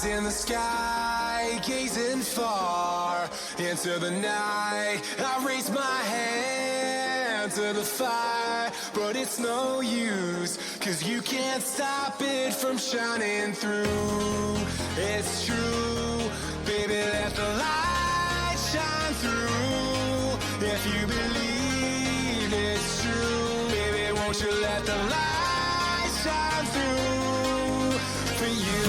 In the sky, gazing far into the night, I raise my hand to the fire, but it's no use, 'cause you can't stop it from shining through. It's true, baby, let the light shine through. If you believe it's true, baby, won't you let the light shine through for you.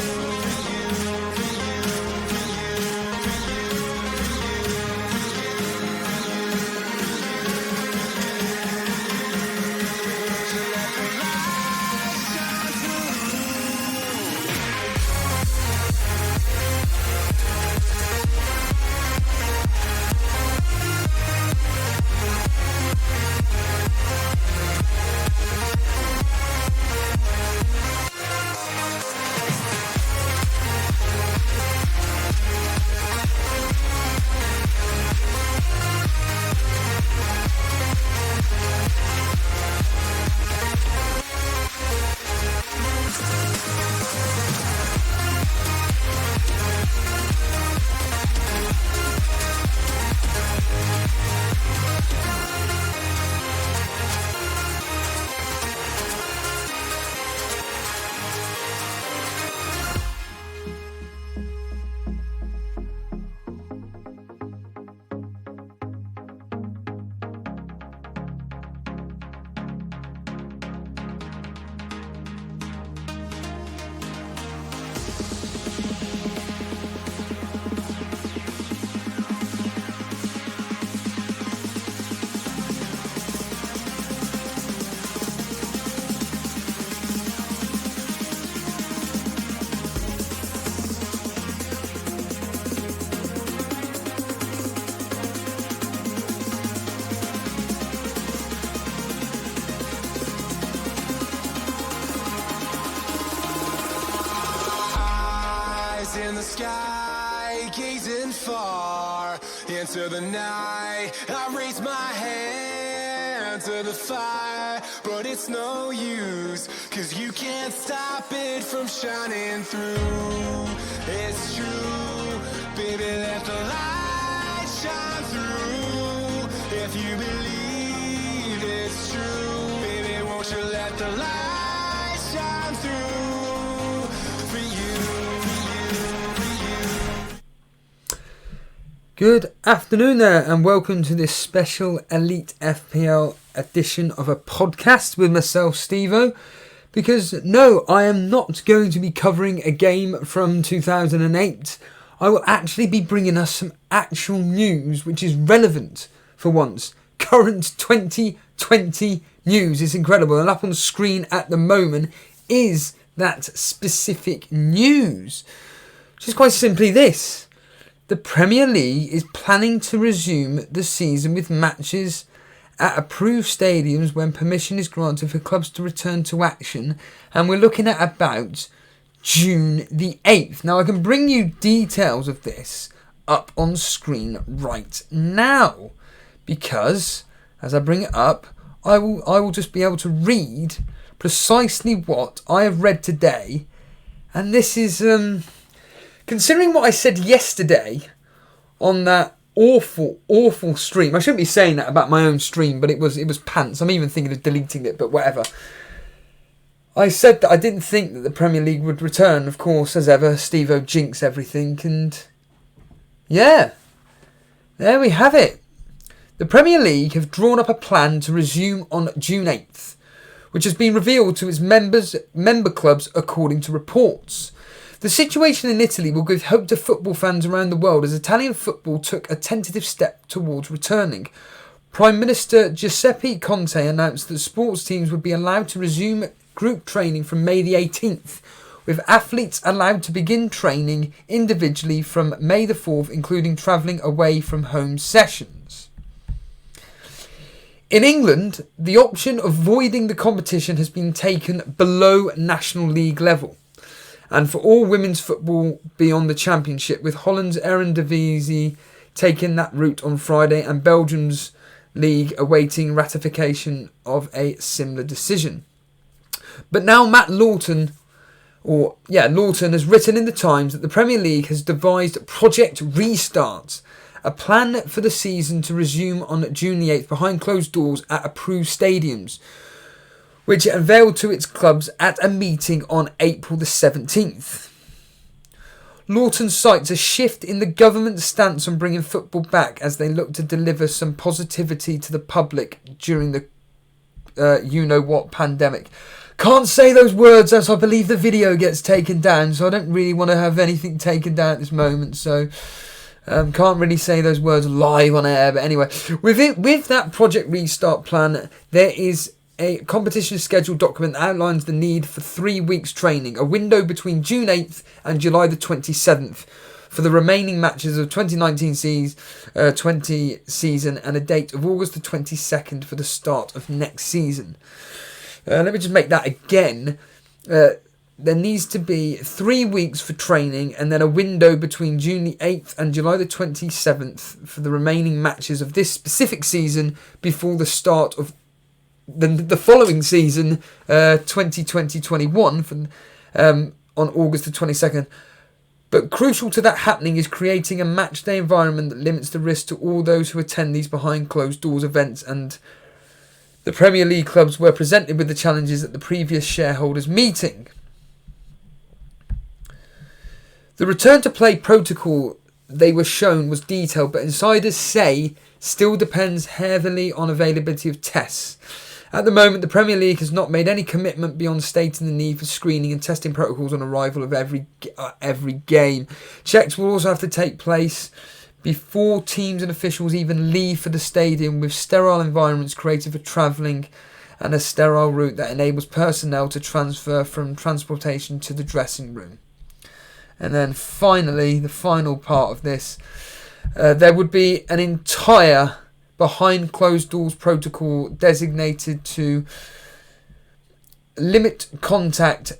In the sky, gazing far into the night, I raise my hand to the fire, but it's no use, 'cause you can't stop it from shining through. It's true, baby, let the light shine through. If you believe it's true, baby, won't you let the light shine through for you. Good afternoon there, and welcome to this special Elite FPL edition of a podcast with myself, Steve-O. Because no, I am not going to be covering a game from 2008. I will actually be bringing us some actual news which is relevant for once. Current 2020 news. It's incredible, and up on screen at the moment is that specific news, which is quite simply this. The Premier League is planning to resume the season with matches at approved stadiums when permission is granted for clubs to return to action, and we're looking at about June the 8th. Now, I can bring you details of this up on screen right now, because as I bring it up, I will just be able to read precisely what I have read today, and this is considering what I said yesterday on that awful stream. I shouldn't be saying that about my own stream, but it was pants. I'm even thinking of deleting it, but whatever. I said that I didn't think that the Premier League would return. Of course, as ever, Steve-O jinx everything, and yeah, there we have it. The Premier League have drawn up a plan to resume on June 8th, which has been revealed to its member clubs according to reports. The situation in Italy will give hope to football fans around the world as Italian football took a tentative step towards returning. Prime Minister Giuseppe Conte announced that sports teams would be allowed to resume group training from May the 18th, with athletes allowed to begin training individually from May the 4th, including travelling away from home sessions. In England, the option of voiding the competition has been taken below National League level, and for all women's football beyond the Championship, with Holland's Eredivisie taking that route on Friday and Belgium's league awaiting ratification of a similar decision. But now Matt Lawton Lawton has written in the Times that the Premier League has devised Project Restart, a plan for the season to resume on June the 8th behind closed doors at approved stadiums, which it unveiled to its clubs at a meeting on April the 17th. Lawton cites a shift in the government's stance on bringing football back as they look to deliver some positivity to the public during the you-know-what pandemic. Can't say those words as I believe the video gets taken down, so I don't really want to have anything taken down at this moment, so can't really say those words live on air. But anyway, with that Project Restart plan, there is a competition schedule document that outlines the need for 3 weeks training, a window between June 8th and July the 27th for the remaining matches of 2019 season, and a date of August the 22nd for the start of next season. Let me just make that again. There needs to be 3 weeks for training and then a window between June the 8th and July the 27th for the remaining matches of this specific season before the start of the following season, 2020-21, on August the 22nd. But crucial to that happening is creating a matchday environment that limits the risk to all those who attend these behind closed doors events, and the Premier League clubs were presented with the challenges at the previous shareholders' meeting. The return to play protocol they were shown was detailed, but insiders say still depends heavily on availability of tests. At the moment, the Premier League has not made any commitment beyond stating the need for screening and testing protocols on arrival of every game. Checks will also have to take place before teams and officials even leave for the stadium, with sterile environments created for travelling and a sterile route that enables personnel to transfer from transportation to the dressing room. And then finally, the final part of this, there would be an entire behind closed doors protocol designated to limit contact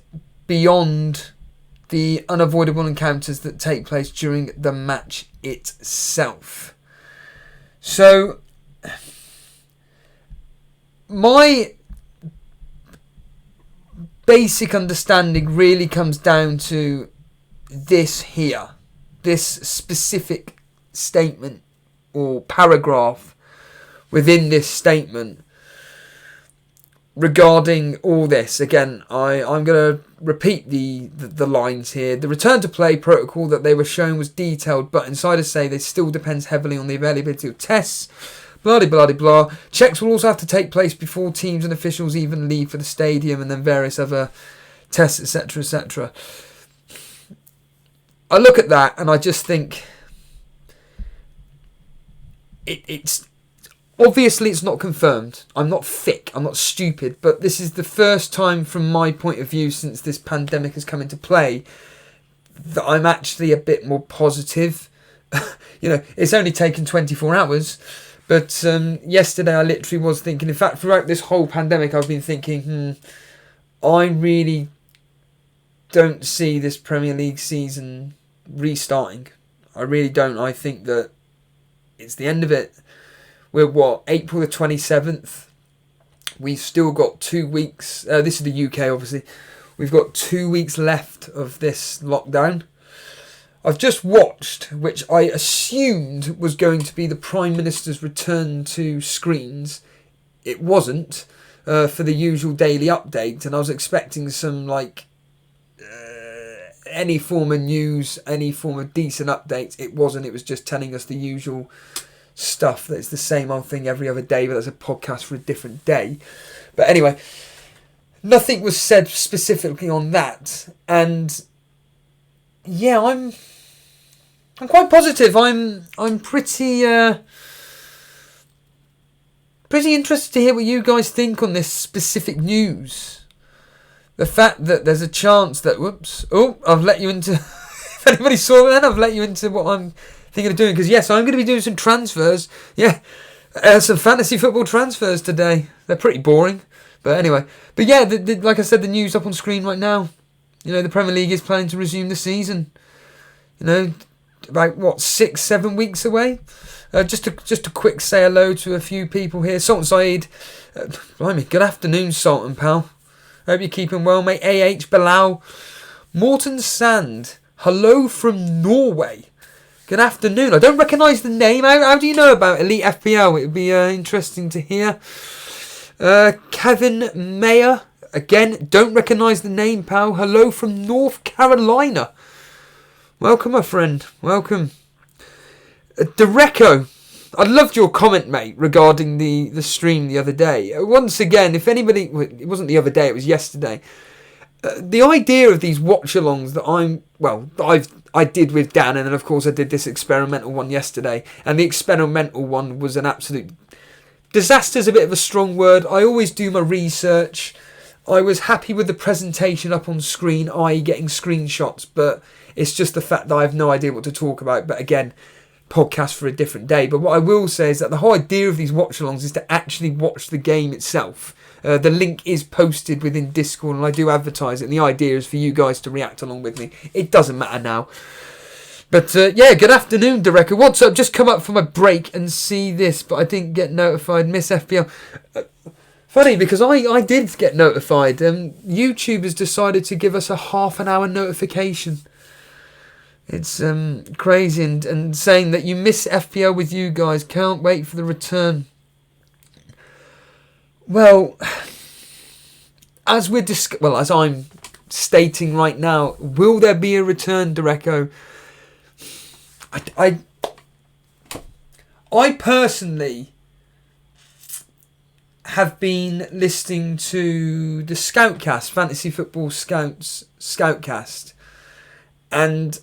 beyond the unavoidable encounters that take place during the match itself. So, my basic understanding really comes down to this here, this specific statement or paragraph within this statement regarding all this. Again, I'm going to repeat the lines here. The return to play protocol that they were shown was detailed, but insiders say this still depends heavily on the availability of tests. Blah, blah, blah, blah. Checks will also have to take place before teams and officials even leave for the stadium, and then various other tests, etc., etc. I look at that and I just think it's obviously it's not confirmed. I'm not thick, I'm not stupid, but this is the first time from my point of view since this pandemic has come into play that I'm actually a bit more positive. It's only taken 24 hours, but yesterday I literally was thinking, in fact throughout this whole pandemic I've been thinking, I really don't see this Premier League season restarting. I really don't. I think that it's the end of it. We're April the 27th. We've still got 2 weeks. This is the UK, obviously. We've got 2 weeks left of this lockdown. I've just watched, which I assumed was going to be the Prime Minister's return to screens. It wasn't, for the usual daily update, and I was expecting some any form of news, any form of decent updates. It wasn't. It was just telling us the usual stuff that it's the same old thing every other day, but that's a podcast for a different day. But anyway, nothing was said specifically on that, and yeah, I'm quite positive. I'm pretty interested to hear what you guys think on this specific news. The fact that there's a chance that I've let you into if anybody saw that, I've let you into what I'm thinking of doing, because yes, I'm going to be doing some transfers. Some fantasy football transfers today. They're pretty boring, but anyway. But yeah, like I said, the news up on screen right now. The Premier League is planning to resume the season. About 6-7 weeks away. Just a quick say hello to a few people here. Sultan Saeed, blimey, good afternoon, Sultan pal. Hope you're keeping well, mate. AH Bilal, Morten Sand, hello from Norway. Good afternoon. I don't recognise the name. How do you know about Elite FPL? It would be interesting to hear. Kevin Mayer, again, don't recognise the name, pal. Hello from North Carolina. Welcome, my friend. Welcome. Dereco, I loved your comment, mate, regarding the stream the other day. Once again, if anybody... It wasn't the other day, it was yesterday. The idea of these watch-alongs that I did with Dan, and then of course I did this experimental one yesterday, and the experimental one was an absolute... Disaster's a bit of a strong word. I always do my research. I was happy with the presentation up on screen, i.e. getting screenshots, but it's just the fact that I have no idea what to talk about. But again, podcast for a different day. But what I will say is that the whole idea of these watch-alongs is to actually watch the game itself. The link is posted within Discord, and I do advertise it. And the idea is for you guys to react along with me. It doesn't matter now. But yeah, good afternoon, Dereco. What's up? Just come up from a break and see this, but I didn't get notified. Miss FPL. Funny, because I did get notified. YouTube has decided to give us a half-an-hour notification. It's crazy, and saying that you miss FPL with you guys. Can't wait for the return. Well, as I'm stating right now, will there be a return, Dereco? I personally have been listening to the Scoutcast, Fantasy Football Scoutcast, and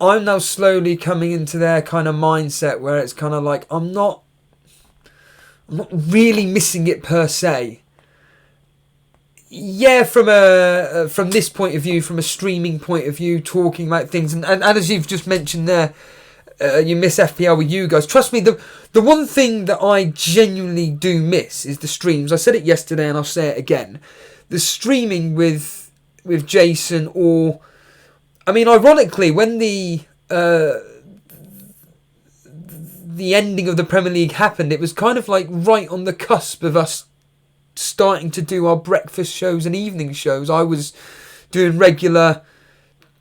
I'm now slowly coming into their kind of mindset where it's kind of like I'm not really missing it per se. Yeah, from this point of view, from a streaming point of view, talking about things, and as you've just mentioned there, you miss FPL with you guys. Trust me, the one thing that I genuinely do miss is the streams. I said it yesterday and I'll say it again. The streaming with Jason, or I mean, ironically, when the ending of the Premier League happened, it was kind of like right on the cusp of us starting to do our breakfast shows and evening shows. I was doing regular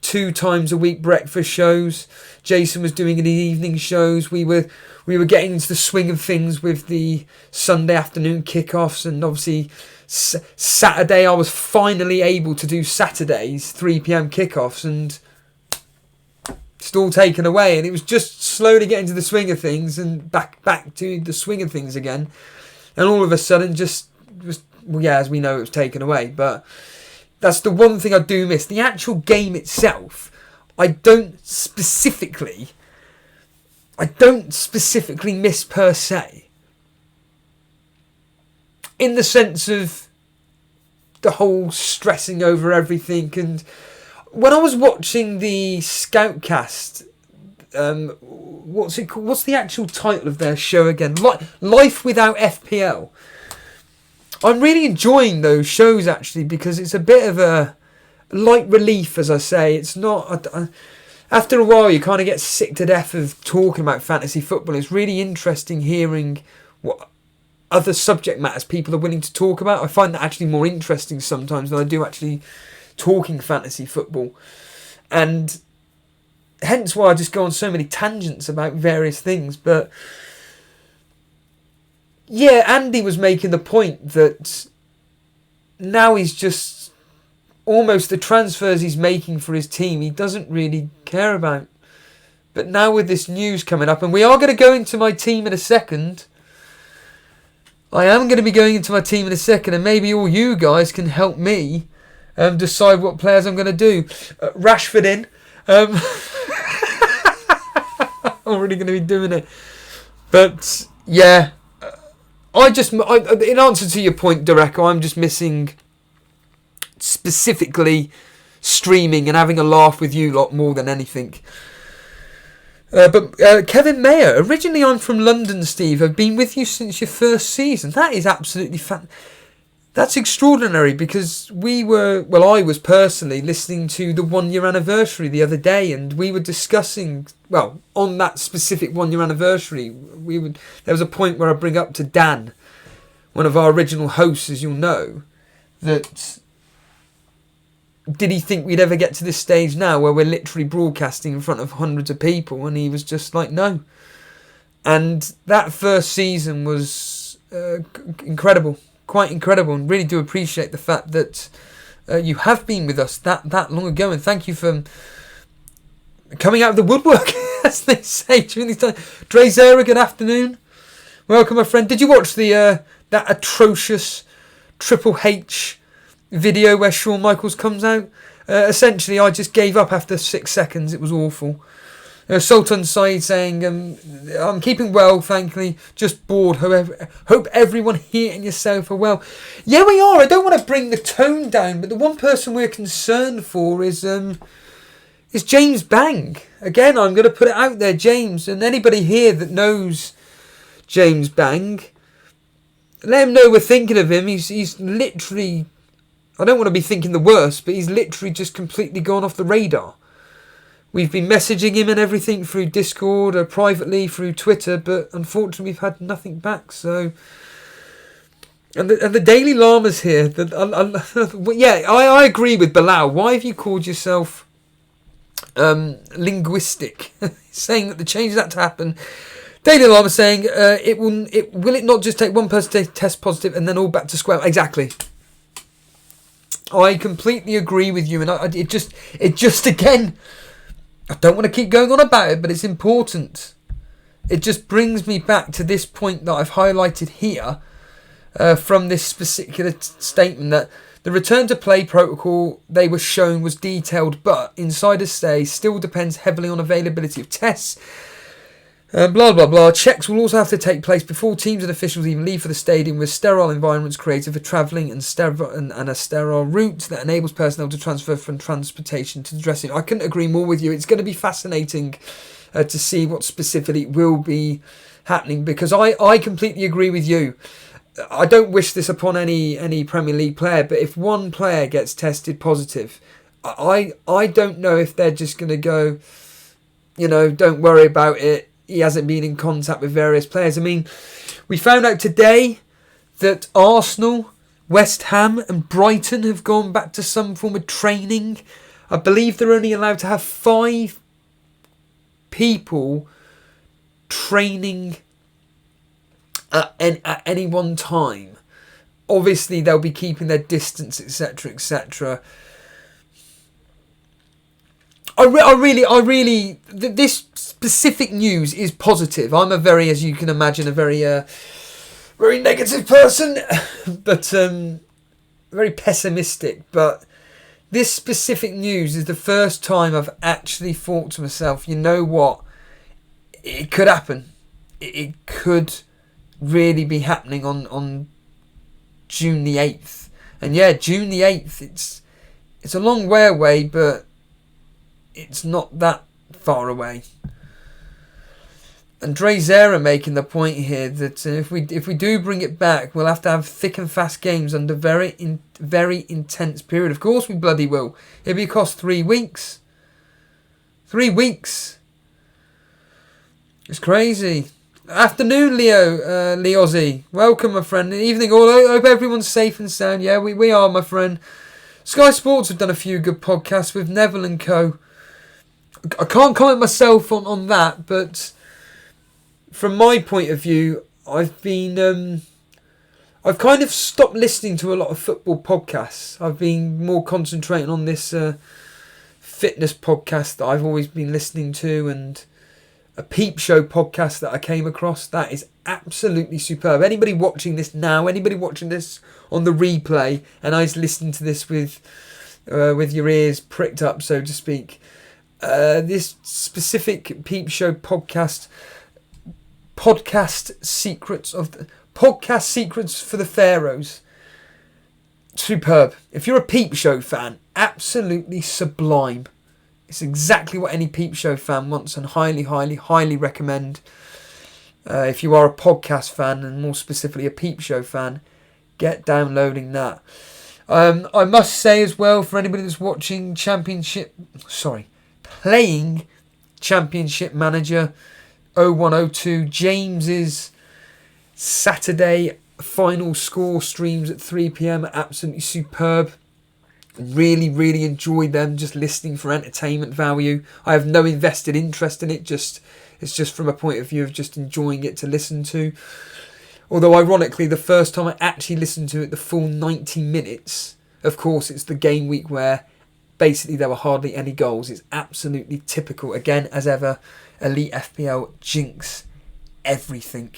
2 times a week breakfast shows. Jason was doing the evening shows. We were getting into the swing of things with the Sunday afternoon kickoffs, and obviously Saturday I was finally able to do Saturdays 3 p.m. kickoffs, and it's all taken away, and it was just slowly getting to the swing of things and back to the swing of things again, and all of a sudden as we know, it was taken away. But that's the one thing I do miss. The actual game itself, I don't specifically miss per se, in the sense of the whole stressing over everything. And when I was watching the Scoutcast, what's it called? What's the actual title of their show again? Life Without FPL. I'm really enjoying those shows, actually, because it's a bit of a light relief, as I say. It's not... after a while, you kind of get sick to death of talking about fantasy football. It's really interesting hearing what other subject matters people are willing to talk about. I find that actually more interesting sometimes than I do actually talking fantasy football. And hence why I just go on so many tangents about various things. But yeah, Andy was making the point that now he's just almost the transfers he's making for his team, he doesn't really care about. But now with this news coming up, and we are going to go into my team in a second. I am going to be going into my team in a second, and maybe all you guys can help me decide what players I'm going to do. Rashford in. I'm already going to be doing it. But yeah, in answer to your point, Dereco, I'm just missing specifically streaming and having a laugh with you lot more than anything. But Kevin Mayer, originally I'm from London, Steve. I've been with you since your first season. That is absolutely that's extraordinary, because I was personally listening to the 1 year anniversary the other day, and we were discussing, on that specific 1 year anniversary, there was a point where I bring up to Dan, one of our original hosts, as you'll know, that did he think we'd ever get to this stage now where we're literally broadcasting in front of hundreds of people? And he was just like, no. And that first season was incredible, quite incredible, and really do appreciate the fact that you have been with us that long ago, and thank you for coming out of the woodwork, as they say during these times. Dre Zera, good afternoon. Welcome, my friend. Did you watch the that atrocious Triple H video where Shawn Michaels comes out? Essentially, I just gave up after 6 seconds. It was awful. Sultan Saeed saying, I'm keeping well, thankfully. Just bored. Hope everyone here and yourself are well. Yeah, we are. I don't want to bring the tone down, but the one person we're concerned for is James Bang. Again, I'm going to put it out there, James. And anybody here that knows James Bang, let him know we're thinking of him. He's literally, I don't want to be thinking the worst, but he's literally just completely gone off the radar. We've been messaging him and everything through Discord or privately through Twitter, but unfortunately we've had nothing back. So, and the Daily Llama's here. I agree with Bilal. Why have you called yourself linguistic, saying that the changes had to happen? Daily Llama saying will it not just take one person to test positive and then all back to square? Exactly. I completely agree with you, and it just again. I don't want to keep going on about it, but it's important. It just brings me back to this point that I've highlighted here from this particular statement, that the return to play protocol they were shown was detailed, but insiders say still depends heavily on availability of tests. Blah, blah, blah. Checks will also have to take place before teams and officials even leave for the stadium, with sterile environments created for travelling and a sterile route that enables personnel to transfer from transportation to the dressing room. I couldn't agree more with you. It's going to be fascinating to see what specifically will be happening, because I completely agree with you. I don't wish this upon any Premier League player, but if one player gets tested positive, I don't know if they're just going to go, don't worry about it. He hasn't been in contact with various players. I mean, we found out today that Arsenal, West Ham and Brighton have gone back to some form of training. I believe they're only allowed to have 5 people training at any one time. Obviously, they'll be keeping their distance, etc., etc. I really, this specific news is positive. I'm as you can imagine, a very negative person, but very pessimistic. But this specific news is the first time I've actually thought to myself, you know what? It could happen. It could really be happening on June the 8th. And yeah, June the 8th, it's a long way away, but it's not that far away. And Dre Zera making the point here that if we do bring it back, we'll have to have thick and fast games under very intense period. Of course we bloody will. It'll be cost 3 weeks. 3 weeks. It's crazy. Afternoon, Leozzi. Welcome, my friend. Evening all. I hope everyone's safe and sound. Yeah, we are, my friend. Sky Sports have done a few good podcasts with Neville and co. I can't comment myself on that, but from my point of view, I've kind of stopped listening to a lot of football podcasts. I've been more concentrating on this fitness podcast that I've always been listening to, and a Peep Show podcast that I came across. That is absolutely superb. Anybody watching this now, anybody watching this on the replay, and I was listening to this with your ears pricked up, so to speak. This specific Peep Show podcast secrets for the Pharaohs. Superb. If you're a Peep Show fan, absolutely sublime. It's exactly what any Peep Show fan wants, and highly recommend. If you are a podcast fan, and more specifically a Peep Show fan, get downloading that. I must say as well, for anybody that's watching playing Championship Manager 0102, James's Saturday final score streams at 3 PM, absolutely superb. really, really enjoy them, just listening for entertainment value. I have no invested interest in it, it's just from a point of view of just enjoying it to listen to. Although, ironically, the first time I actually listened to it, the full 90 minutes, of course, it's the game week where basically there were hardly any goals. It's absolutely typical. Again, as ever, Elite FPL jinx everything.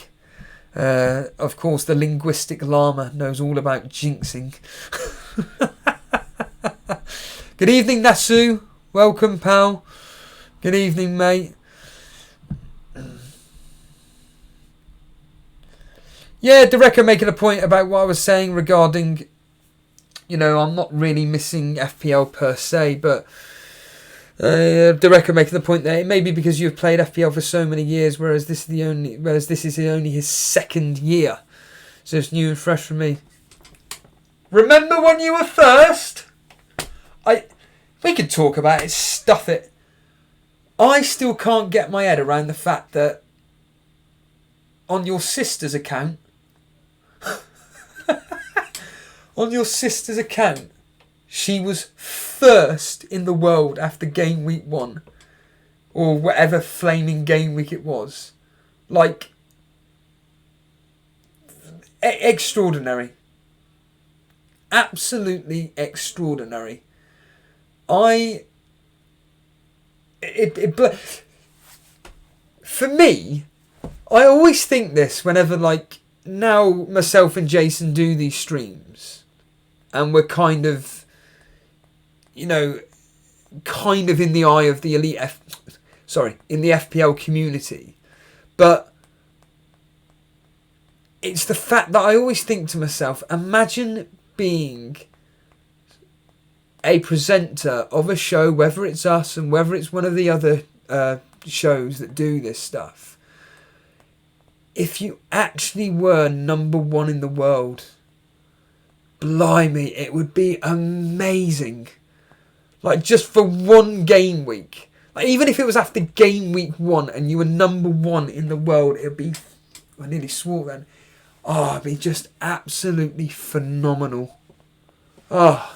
Of course, the linguistic llama knows all about jinxing. Good evening, Nasu. Welcome, pal. Good evening, mate. Yeah, Dereka making a point about what I was saying regarding, I'm not really missing FPL per se, but Dereka making the point that it may be because you've played FPL for so many years, whereas this is only his second year, so it's new and fresh for me. Remember when you were first? We could talk about it, stuff it. I still can't get my head around the fact that on your sister's account, she was first in the world after game week 1. Or whatever flaming game week it was. Like, extraordinary. Absolutely extraordinary. For me, I always think this whenever, now myself and Jason do these streams, and we're kind of in the eye of the in the FPL community, but it's the fact that I always think to myself, imagine being a presenter of a show, whether it's us and whether it's one of the other shows that do this stuff, if you actually were number 1 in the world. Blimey, it would be amazing. Just for one game week. Even if it was after game week 1 and you were number 1 in the world, it would be... I nearly swore then. Oh, it'd be just absolutely phenomenal. Oh,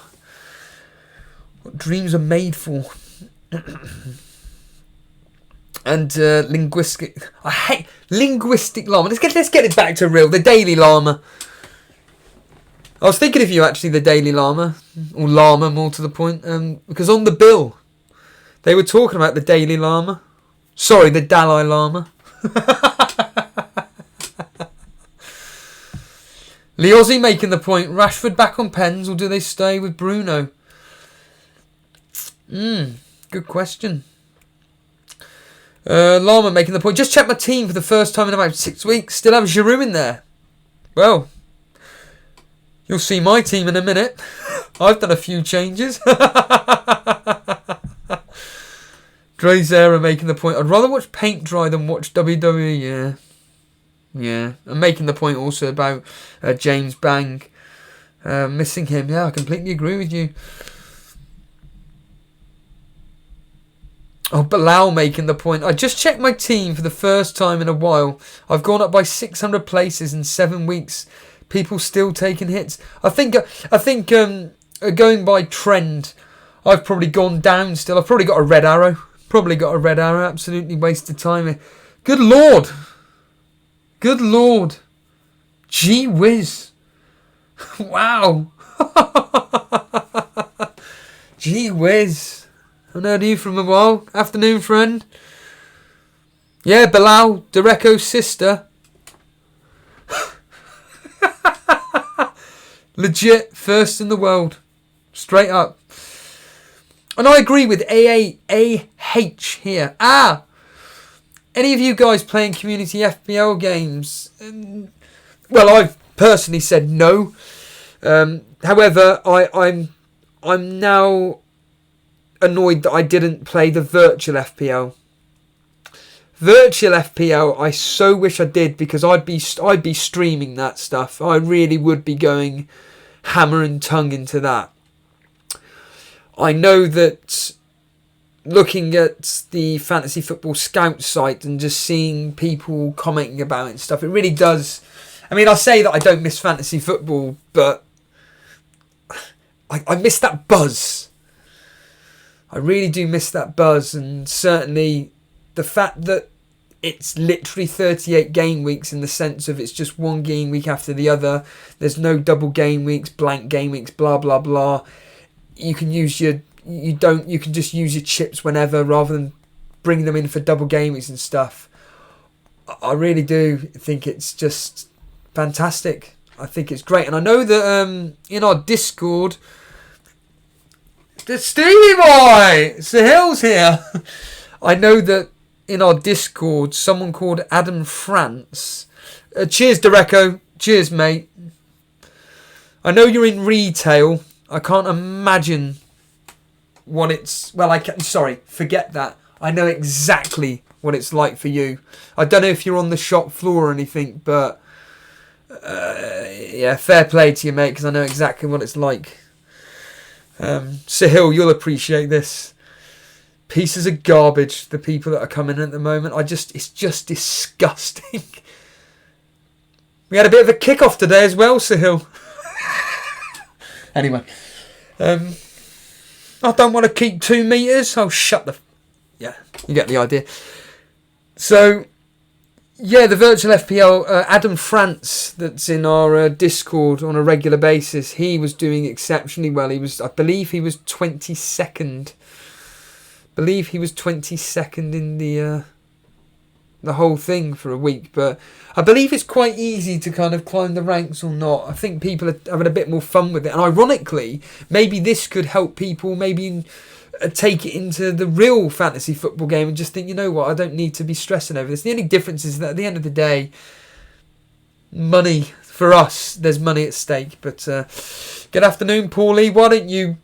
what dreams are made for. And linguistic... I hate linguistic llama. Let's get it back to real. The Daily Llama. I was thinking of you, actually, the Daily Llama. Or Llama, more to the point. Because on the bill, they were talking about the Daily Llama. Sorry, the Dalai Lama. Leozzi making the point. Rashford back on pens, or do they stay with Bruno? Good question. Llama making the point. Just checked my team for the first time in about 6 weeks. Still have Giroud in there. Well, you'll see my team in a minute. I've done a few changes. Drazera making the point. I'd rather watch paint dry than watch WWE. Yeah. I'm making the point also about James Bang. Missing him. Yeah, I completely agree with you. Oh, Bilal making the point. I just checked my team for the first time in a while. I've gone up by 600 places in 7 weeks. People still taking hits. I think going by trend, I've probably gone down still. I've probably got a red arrow. Absolutely wasted time here. Good Lord. Gee whiz. Wow. Gee whiz. I haven't heard of you from a while. Afternoon, friend. Yeah, Bilal, Dereko's sister. Legit, first in the world. Straight up. And I agree with AH here. Any of you guys playing community FPL games? Well, I've personally said no. However, I'm now annoyed that I didn't play the virtual FPL. Virtual FPL, I so wish I did, because I'd be streaming that stuff. I really would be going hammer and tongue into that. I know that looking at the Fantasy Football Scout site and just seeing people commenting about it and stuff, it really does. I mean, I say that I don't miss fantasy football, but I miss that buzz. I really do miss that buzz, and certainly the fact that it's literally 38 game weeks in the sense of it's just one game week after the other. There's no double game weeks, blank game weeks, blah blah blah. You can use you can just use your chips whenever rather than bring them in for double game weeks and stuff. I really do think it's just fantastic. I think it's great, and I know that in our Discord, the Stevie boy, Sahil's here. I know that in our Discord, someone called Adam France. Cheers, Dereco. Cheers, mate. I know you're in retail. I can't imagine what it's... Well, forget that. I know exactly what it's like for you. I don't know if you're on the shop floor or anything, but... yeah, fair play to you, mate, because I know exactly what it's like. Sahil, you'll appreciate this. Pieces of garbage, the people that are coming in at the moment. It's just disgusting. We had a bit of a kick-off today as well, Sahil. Anyway. I don't want to keep 2 metres. Oh, shut the... Yeah, you get the idea. So, yeah, the virtual FPL, Adam France, that's in our Discord on a regular basis, he was doing exceptionally well. I believe he was 22nd. He was 22nd in the whole thing for a week, but I believe it's quite easy to kind of climb the ranks or not. I think people are having a bit more fun with it, and ironically, maybe this could help people maybe take it into the real fantasy football game and just think, you know what, I don't need to be stressing over this. The only difference is that at the end of the day, money for us, there's money at stake. But good afternoon, Paulie. Why don't you?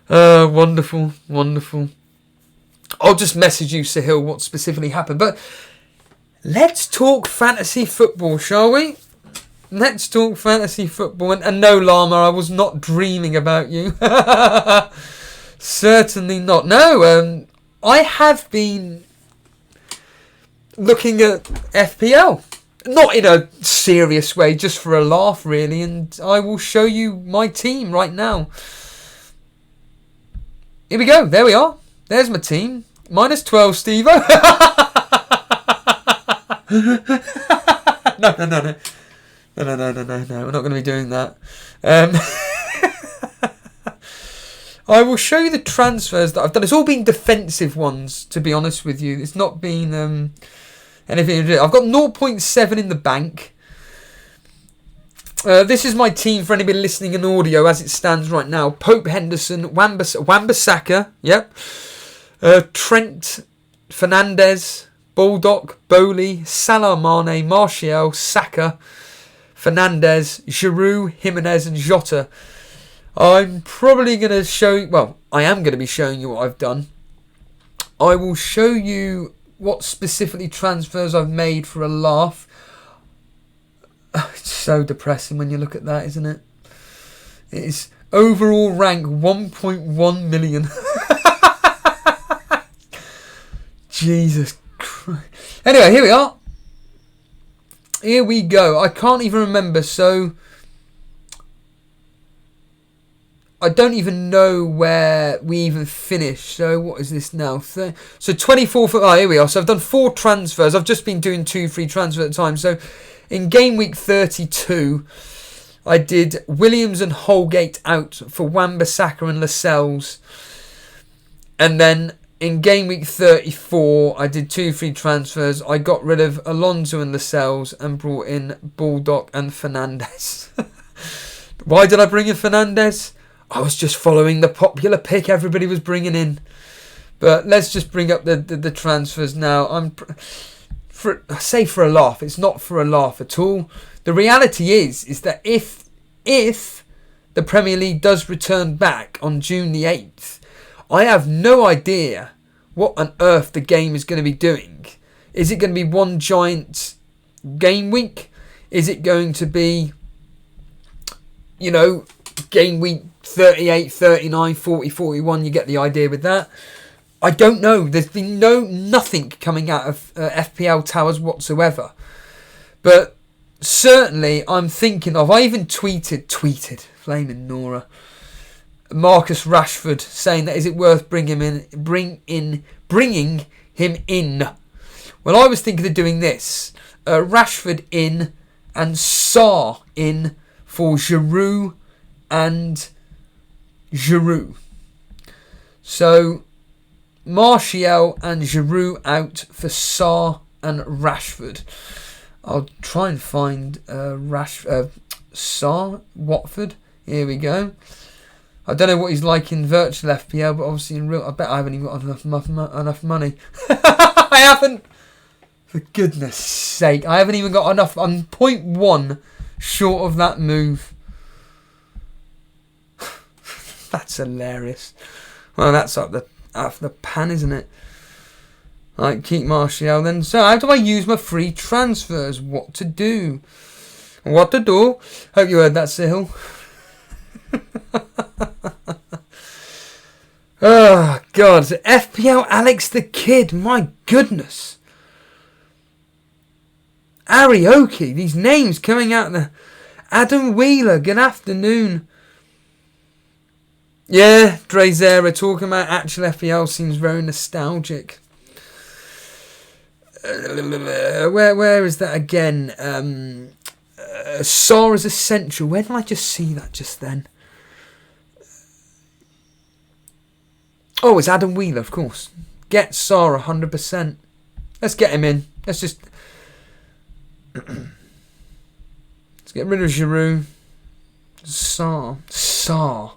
Wonderful, wonderful. I'll just message you, Sahil, what specifically happened. But let's talk fantasy football, shall we? Let's talk fantasy football. And no, Llama, I was not dreaming about you. Certainly not. No, I have been looking at FPL. Not in a serious way, just for a laugh, really. And I will show you my team right now. Here we go. There we are. There's my team. Minus 12, Steve-o. No. No. We're not going to be doing that. I will show you the transfers that I've done. It's all been defensive ones, to be honest with you. It's not been anything to do. I've got 0.7 in the bank. This is my team for anybody listening in audio as it stands right now. Pope Henderson, Wan-Bissaka, yep. Trent, Fernandez, Baldock, Bowley, Salah, Mane, Martial, Saka, Fernandez, Giroud, Jimenez and Jota. I'm probably going to show you... Well, I am going to be showing you what I've done. I will show you what specifically transfers I've made for a laugh. It's so depressing when you look at that, isn't it? It is overall rank 1.1 million. Jesus Christ. Anyway, here we are. Here we go. I can't even remember, so I don't even know where we even finished. So what is this now? So 24 for... Oh, here we are. So I've done 4 transfers. I've just been doing 2 free transfers at a time. So in game week 32, I did Williams and Holgate out for Wan-Bissaka and Lascelles. And then in game week 34, I did 2 free transfers. I got rid of Alonso and Lascelles and brought in Baldock and Fernandez. Why did I bring in Fernandez? I was just following the popular pick everybody was bringing in. But let's just bring up the transfers now. I say for a laugh. It's not for a laugh at all. The reality is that if the Premier League does return back on June the 8th, I have no idea what on earth the game is going to be doing. Is it going to be one giant game week? Is it going to be, game week 38, 39, 40, 41? You get the idea with that. I don't know. There's been nothing coming out of FPL Towers whatsoever. But certainly I'm thinking of. I even tweeted, flaming Nora, Marcus Rashford, saying that is it worth bringing him in. Well, I was thinking of doing this: Rashford in and Sarr in for Giroud and Giroud. So Martial and Giroud out for Sarr and Rashford. I'll try and find Sarr, Watford. Here we go. I don't know what he's like in virtual FPL, but obviously in real, I bet I haven't even got enough money. I haven't. For goodness sake, I haven't even got enough. I'm 0.1 short of that move. That's hilarious. Well, that's up the pan, isn't it? Right, keep Martial then. So how do I use my free transfers? What to do? What to do? Hope you heard that, Sahil. Oh, God. FPL Alex the Kid. My goodness. Arioki. These names coming out there. Adam Wheeler. Good afternoon. Yeah, Drazera talking about actual FPL seems very nostalgic. Where is that again? Sarr is essential. Where did I just see that just then? Oh, it's Adam Wheeler, of course. Get Sarr 100%. Let's get him in. Let's just... Let's get rid of Giroud. Sarr.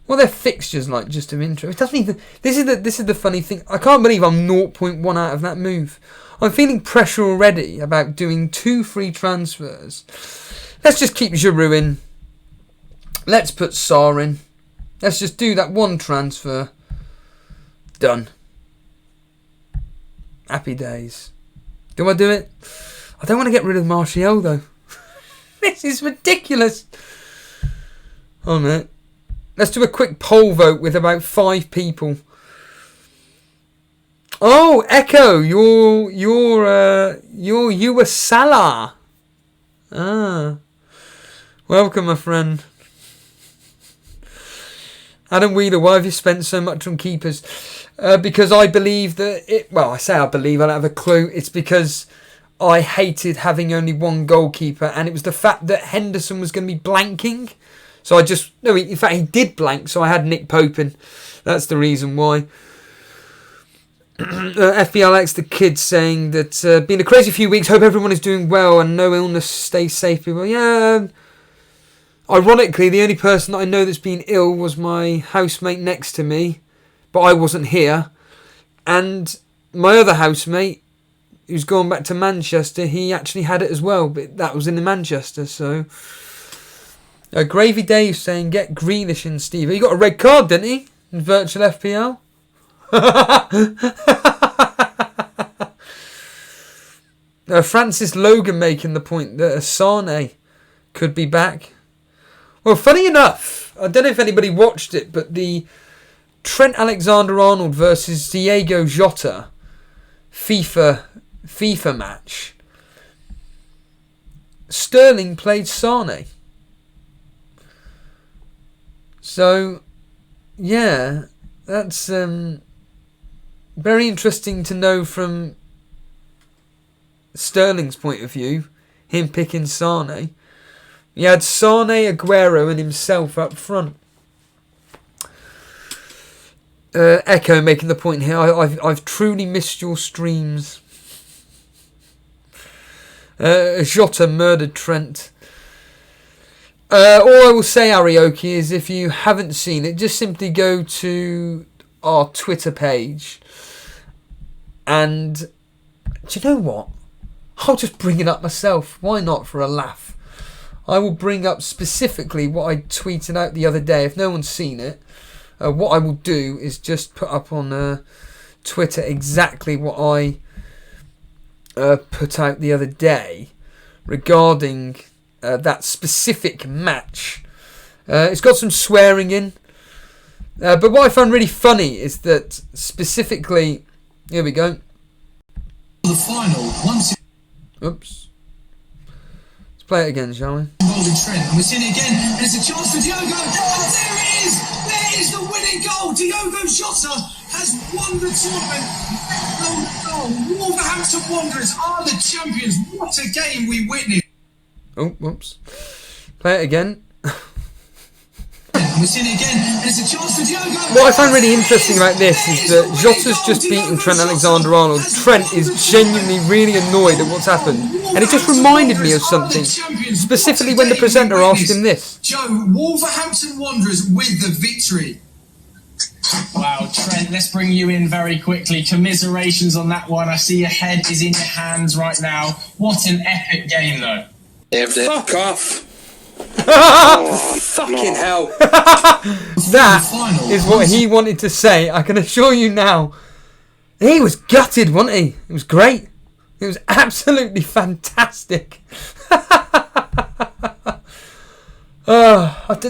What are their fixtures like, just of interest? It doesn't even... This is the funny thing. I can't believe I'm 0.1 out of that move. I'm feeling pressure already about doing 2 free transfers. Let's just keep Giroud in. Let's put Sarr in. Let's just do that 1 transfer. Done. Happy days. Do I do it? I don't want to get rid of Martial though. This is ridiculous. Oh no. Let's do a quick poll vote with about 5 people. Oh, Echo, you were Salah. Ah, welcome, my friend. Adam Wheeler, why have you spent so much on keepers? Because I believe that it. Well, I say I believe. I don't have a clue. It's because I hated having only 1 goalkeeper, and it was the fact that Henderson was going to be blanking. So in fact, he did blank, so I had Nick Pope in. That's the reason why. FBLX, the kid, saying that been a crazy few weeks. Hope everyone is doing well and no illness. Stay safe, people. Yeah. Ironically, the only person that I know that's been ill was my housemate next to me, but I wasn't here. And my other housemate, who's gone back to Manchester, he actually had it as well, but that was in Manchester, so... Gravy Dave saying, get Grealish in, Steve. He got a red card, didn't he? In virtual FPL. Francis Logan making the point that Sane could be back. Well, funny enough, I don't know if anybody watched it, but the Trent Alexander-Arnold versus Diego Jota FIFA match, Sterling played Sane. So, yeah, that's very interesting to know from Sterling's point of view, him picking Sane. He had Sane, Aguero and himself up front. Echo making the point here, I've truly missed your streams. Jota murdered Trent. All I will say, Arioki, is if you haven't seen it, just simply go to our Twitter page. And do you know what? I'll just bring it up myself. Why not, for a laugh? I will bring up specifically what I tweeted out the other day. If no one's seen it, what I will do is just put up on Twitter exactly what I put out the other day regarding that specific match. It's got some swearing in. But what I found really funny is that specifically... Here we go. The final. Oops. play it again, shall we? Trent, and we're seeing it again, and it's a chance for Diogo. Oh, there it is! There is the winning goal. Diogo Jota has won the tournament. Oh, Wolverhampton Wanderers are the champions. What a game we witnessed. Oh, whoops. Play it again. We're seeing it again, and it's a chance for Diogo. What I find really interesting about this is that Jota's just beaten Trent Alexander-Arnold. Trent is genuinely really annoyed at what's happened. And it just reminded me of something, specifically when the presenter asked him this. Joe, Wolverhampton Wanderers with the victory. Wow, Trent, let's bring you in very quickly. Commiserations on that one. I see your head is in your hands right now. What an epic game, though. Fuck off. Fucking hell. That is what he wanted to say. I can assure you now. He was gutted, wasn't he? It was great. It was absolutely fantastic.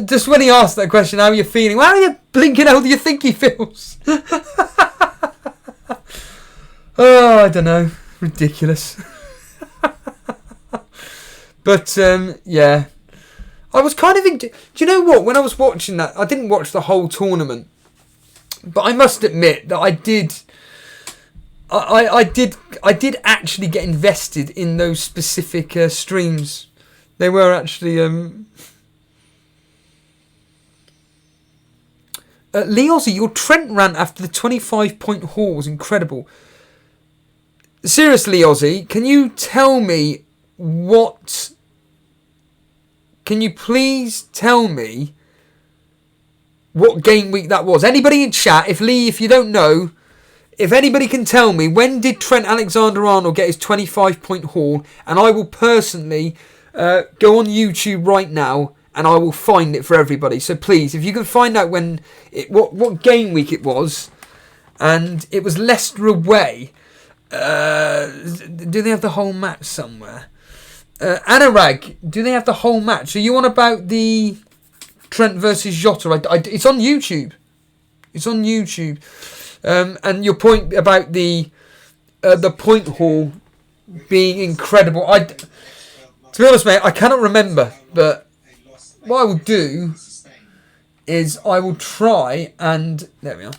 Just when he asked that question, how are you feeling? How are you blinking? How do you think he feels? I don't know. Ridiculous. But, yeah. I was kind of... do you know what? When I was watching that, I didn't watch the whole tournament. But I must admit that I did... I did actually get invested in those specific streams. They were actually... Lee Ozzy, your Trent rant after the 25-point haul was incredible. Seriously, Ozzy, can you tell me what... Can you please tell me what game week that was? Anybody in chat, if you don't know, if anybody can tell me, when did Trent Alexander-Arnold get his 25-point haul? And I will personally go on YouTube right now and I will find it for everybody. So please, if you can find out what game week it was, and it was Leicester away. Do they have the whole match somewhere? Anurag, do they have the whole match? Are you on about the Trent versus Jota? It's on YouTube. It's on YouTube. And your point about the point haul being incredible. To be honest, mate, I cannot remember. But what I will do is I will try and... There we are.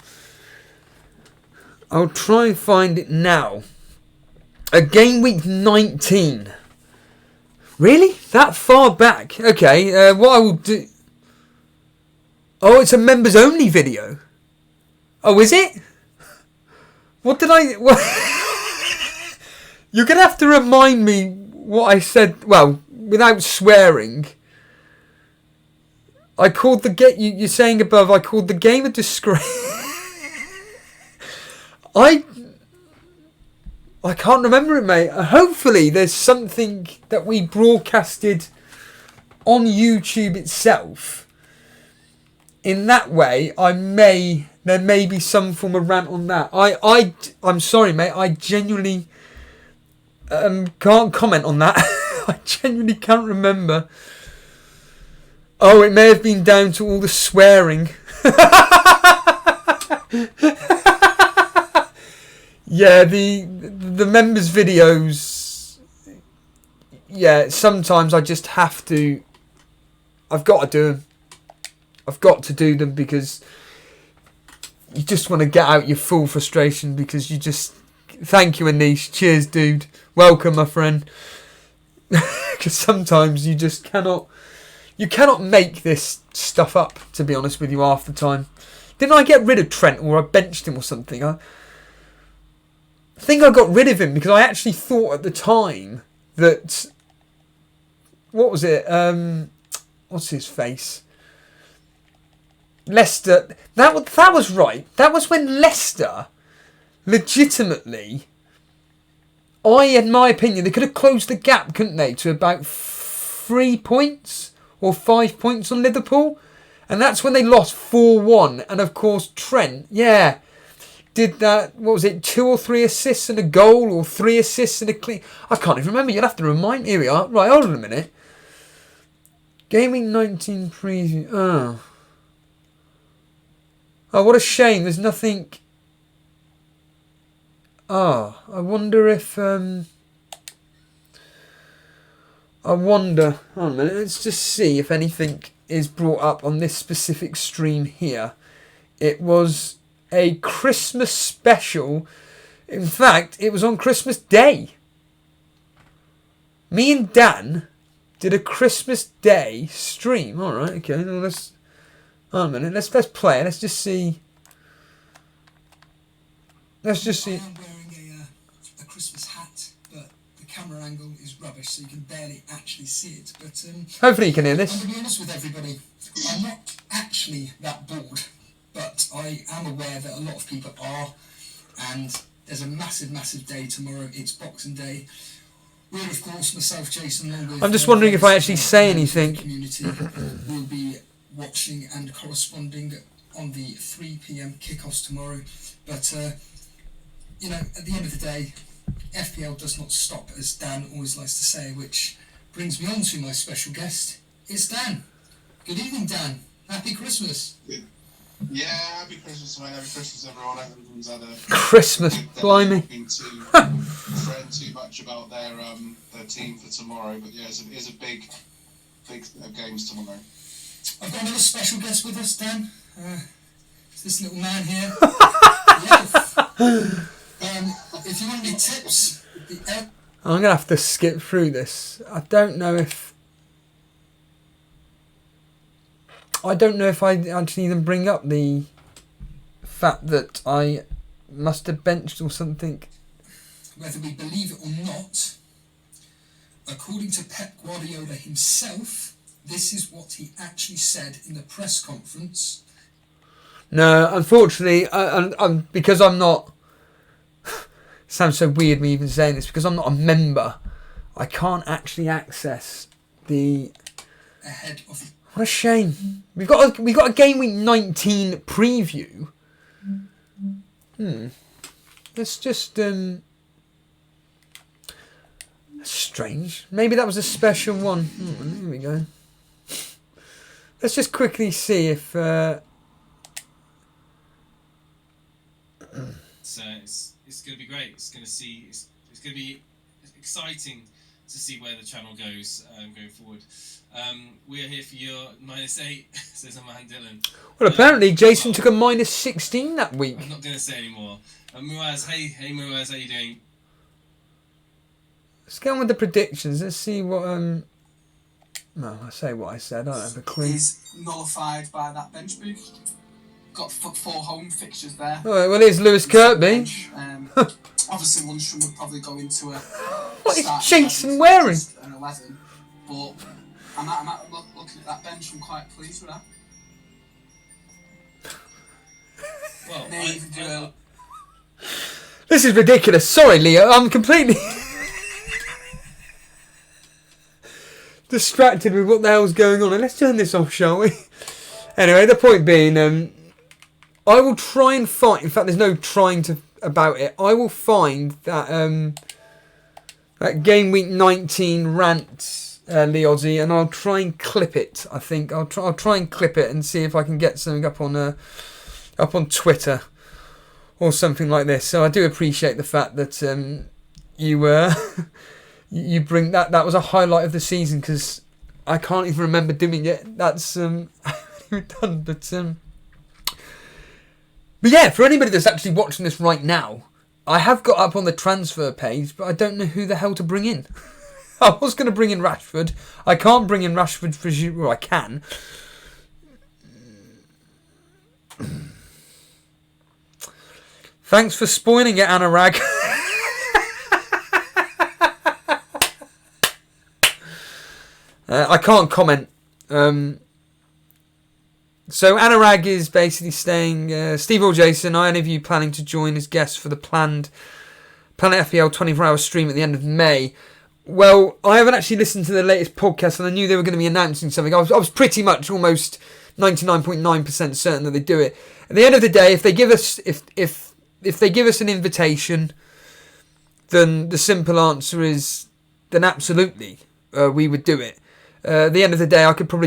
I'll try and find it now. A game week 19. Really? That far back? Okay, what I will do... Oh, it's a members only video. Oh, is it? What did I... What? You're going to have to remind me what I said. Well, without swearing. I called the... You're saying above, I called the game a disgrace. I can't remember it, mate. Hopefully there's something that we broadcasted on YouTube itself. In that way, there may be some form of rant on that. I'm sorry, mate. I genuinely can't comment on that. I genuinely can't remember. Oh, it may have been down to all the swearing. Yeah, the members' videos, yeah, sometimes I just have to, I've got to do them. I've got to do them because you just want to get out your full frustration because you just, thank you Anish, cheers dude, welcome my friend. Because sometimes you just cannot make this stuff up, to be honest with you, half the time. Didn't I get rid of Trent or I benched him or something? I think I got rid of him because I actually thought at the time that... What was it? What's his face? Leicester. That was right. That was when Leicester, legitimately, in my opinion, they could have closed the gap, couldn't they, to about 3 points or 5 points on Liverpool? And that's when they lost 4-1. And of course, Trent, yeah... did that, what was it, 2 or 3 assists and a goal, or 3 assists and a clean... I can't even remember, you'll have to remind me. Here we are. Right, hold on a minute. Gaming 19 preview. Oh, what a shame. There's nothing... I wonder if... I wonder. Hold on a minute. Let's just see if anything is brought up on this specific stream here. It was a Christmas special. In fact, it was on Christmas Day. Me and Dan did a Christmas Day stream. All right, okay. Well, let's. Hold on a minute. Let's play it. Let's just see. Let's just see. I am wearing a Christmas hat, but the camera angle is rubbish, so you can barely actually see it. But Hopefully you can hear this. I'm going to be honest with everybody. I'm not actually that bored, but I am aware that a lot of people are, and there's a massive, massive day tomorrow. It's Boxing Day. We're, of course, myself, Jason, along with... I'm just wondering if I actually say anything. ...community will be watching and corresponding on the 3 p.m. kickoffs tomorrow. But, you know, at the end of the day, FPL does not stop, as Dan always likes to say, which brings me on to my special guest. It's Dan. Good evening, Dan. Happy Christmas. Yeah, happy Christmas, mate. Happy Christmas, everyone. Everyone's had a Christmas, blimey. Been too fretting too much about their team for tomorrow, but yeah, it's a big games tomorrow. I've got another special guest with us, Dan. It's this little man here. If you want any tips, I'm going to have to skip through this. I don't know if I actually even bring up the fact that I must have benched or something. whether we believe it or not, according to Pep Guardiola himself, this is what he actually said in the press conference. No, unfortunately, because I'm not... sounds so weird me even saying this, because I'm not a member, I can't actually access the... Ahead of... What a shame. We've got a Game Week 19 preview. Let's just... That's strange. Maybe that was a special one. Here we go. Let's just quickly see if... So it's going to be great. It's going to be exciting to see where the channel goes going forward. We are here for your -8, says a man Dylan. Well, apparently Jason took a -16 that week. I'm not going to say anymore. Muaz, hey Muaz, how you doing? Let's get on with the predictions. Let's see what... No, I say what I said. I don't have a clue. Is nullified by that bench boost. Got 4 home fixtures there. Oh, well, here's Lewis Kirkby. Obviously, Lundstrom would probably go into a... What is Jason wearing? An 11, but I'm looking at that bench. I'm quite pleased with that. Well, This is ridiculous. Sorry, Leo. I'm completely distracted with what the hell's going on. And let's turn this off, shall we? Anyway, the point being, I will try and find... In fact, there's no trying to about it. I will find that that Game Week 19 rant, Lee Aussie, and I'll try and clip it. I think I'll try and clip it and see if I can get something up on Twitter or something like this. So I do appreciate the fact that you you bring that. That was a highlight of the season because I can't even remember doing it. That's done, but yeah, for anybody that's actually watching this right now, I have got up on the transfer page, but I don't know who the hell to bring in. I was going to bring in Rashford. I can't bring in Rashford for Giroud. Well, I can. Thanks for spoiling it, Anurag. I can't comment. So Anurag is basically saying, Steve or Jason, are any of you planning to join as guests for the planned Planet FPL 24-hour stream at the end of May? Well, I haven't actually listened to the latest podcast, and I knew they were going to be announcing something. I was pretty much almost 99.9% certain that they do it. At the end of the day, if they give us if they give us an invitation, then the simple answer is then absolutely we would do it. At the end of the day, I could probably